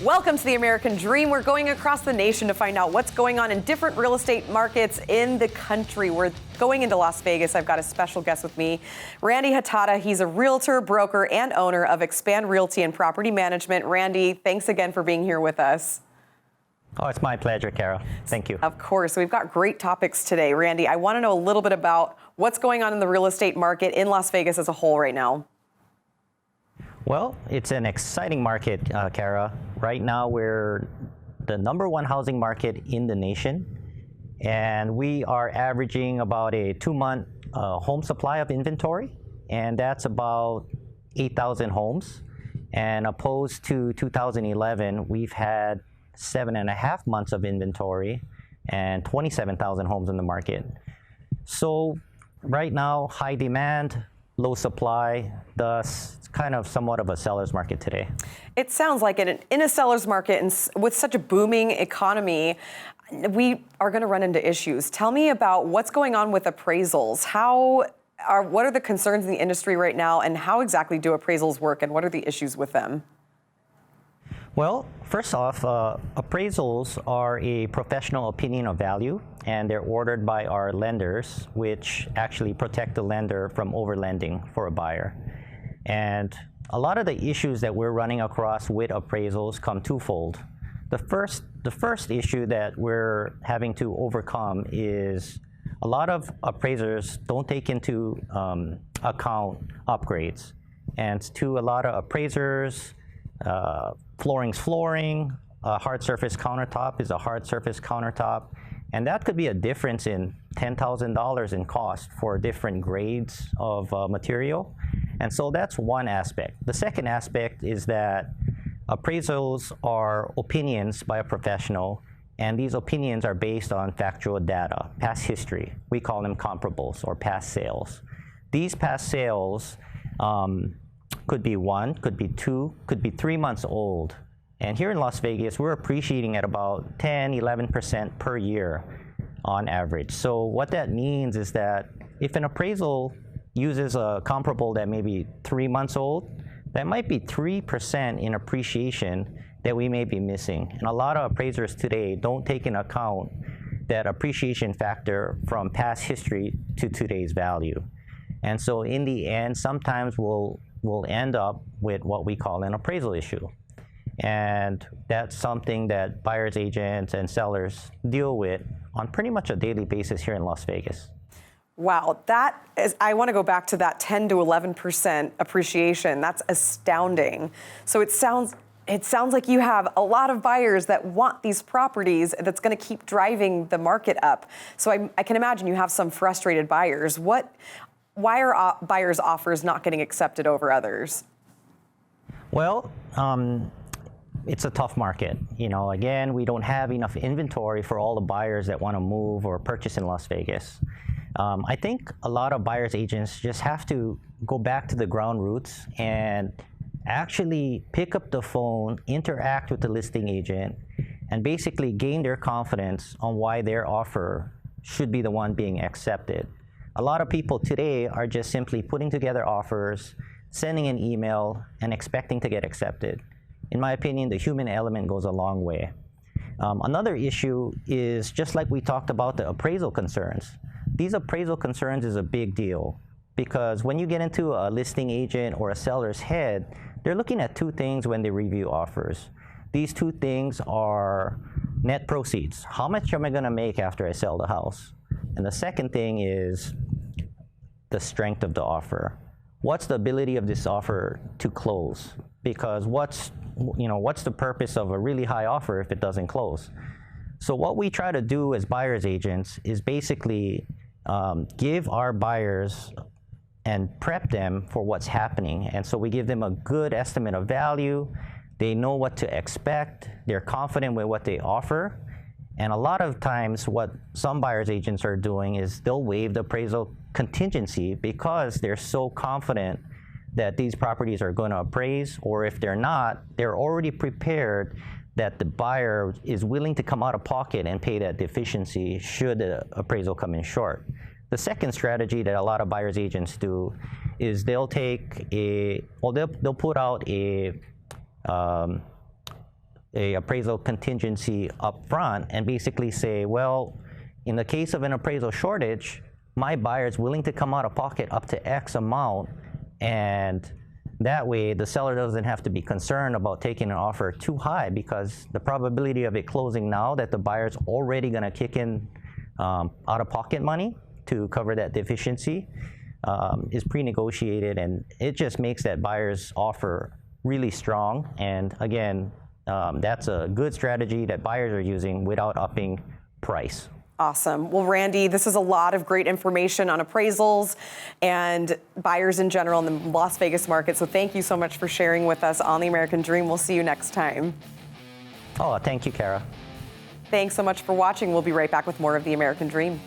Welcome to the American Dream. We're going across the nation to find out what's going on in different real estate markets in the country. We're going into Las Vegas. I've got a special guest with me, Randy Hatada. He's a realtor, broker, and owner of Expand Realty and Property Management. Randy, thanks again for being here with us. Oh, it's my pleasure, Kara. Thank you. Of course. We've got great topics today. Randy, I want to know a little bit about what's going on in the real estate market in Las Vegas as a whole right now. Well, it's an exciting market, Kara. Right now, we're the #1 housing market in the nation, and we are averaging about a 2-month home supply of inventory, and that's about 8,000 homes. And opposed to 2011, we've had 7.5 months of inventory and 27,000 homes in the market. So right now, high demand, low supply, thus kind of somewhat of a seller's market today. It sounds like it. In a seller's market and with such a booming economy, we are going to run into issues. Tell me about what's going on with appraisals. What are the concerns in the industry right now, and how exactly do appraisals work, and what are the issues with them? Well, first off, appraisals are a professional opinion of value, and they're ordered by our lenders, which actually protect the lender from overlending for a buyer. And a lot of the issues that we're running across with appraisals come twofold. The first issue that we're having to overcome is a lot of appraisers don't take into account upgrades. And to a lot of appraisers, flooring's flooring, a hard surface countertop is a hard surface countertop. And that could be a difference in $10,000 in cost for different grades of material. And so that's one aspect. The second aspect is that appraisals are opinions by a professional, and these opinions are based on factual data, past history. We call them comparables or past sales. These past sales could be 1, could be 2, could be 3 months old. And here in Las Vegas, we're appreciating at about 10, 11% per year on average. So what that means is that if an appraisal uses a comparable that may be 3 months old, that might be 3% in appreciation that we may be missing. And a lot of appraisers today don't take into account that appreciation factor from past history to today's value. And so in the end, sometimes we'll end up with what we call an appraisal issue. And that's something that buyers agents and sellers deal with on pretty much a daily basis here in Las Vegas. Wow, I want to go back to that 10 to 11% appreciation. That's astounding. So it sounds like you have a lot of buyers that want these properties that's going to keep driving the market up. So I can imagine you have some frustrated buyers. Why are buyers' offers not getting accepted over others? Well, it's a tough market. Again, we don't have enough inventory for all the buyers that want to move or purchase in Las Vegas. I think a lot of buyers agents just have to go back to the ground roots and actually pick up the phone, interact with the listing agent, and basically gain their confidence on why their offer should be the one being accepted. A lot of people today are just simply putting together offers, sending an email, and expecting to get accepted. In my opinion, the human element goes a long way. Another issue is, just like we talked about the appraisal concerns, these appraisal concerns is a big deal, because when you get into a listing agent or a seller's head, they're looking at 2 things when they review offers. These 2 things are net proceeds. How much am I going to make after I sell the house? And the second thing is the strength of the offer. What's the ability of this offer to close? Because what's the purpose of a really high offer if it doesn't close? So what we try to do as buyers agents is basically give our buyers and prep them for what's happening. And so we give them a good estimate of value. They know what to expect. They're confident with what they offer. And a lot of times what some buyers agents are doing is they'll waive the appraisal contingency because they're so confident that these properties are going to appraise, or if they're not, they're already prepared that the buyer is willing to come out of pocket and pay that deficiency should the appraisal come in short. The second strategy that a lot of buyers agents do is they'll put out a a appraisal contingency up front and basically say, well, in the case of an appraisal shortage, my buyer is willing to come out of pocket up to X amount, and that way the seller doesn't have to be concerned about taking an offer too high, because the probability of it closing now that the buyer's already going to kick in out-of-pocket money to cover that deficiency is pre-negotiated, and it just makes that buyer's offer really strong. And again, that's a good strategy that buyers are using without upping price. Awesome. Well, Randy, this is a lot of great information on appraisals and buyers in general in the Las Vegas market. So thank you so much for sharing with us on the American Dream. We'll see you next time. Oh, thank you, Kara. Thanks so much for watching. We'll be right back with more of the American Dream.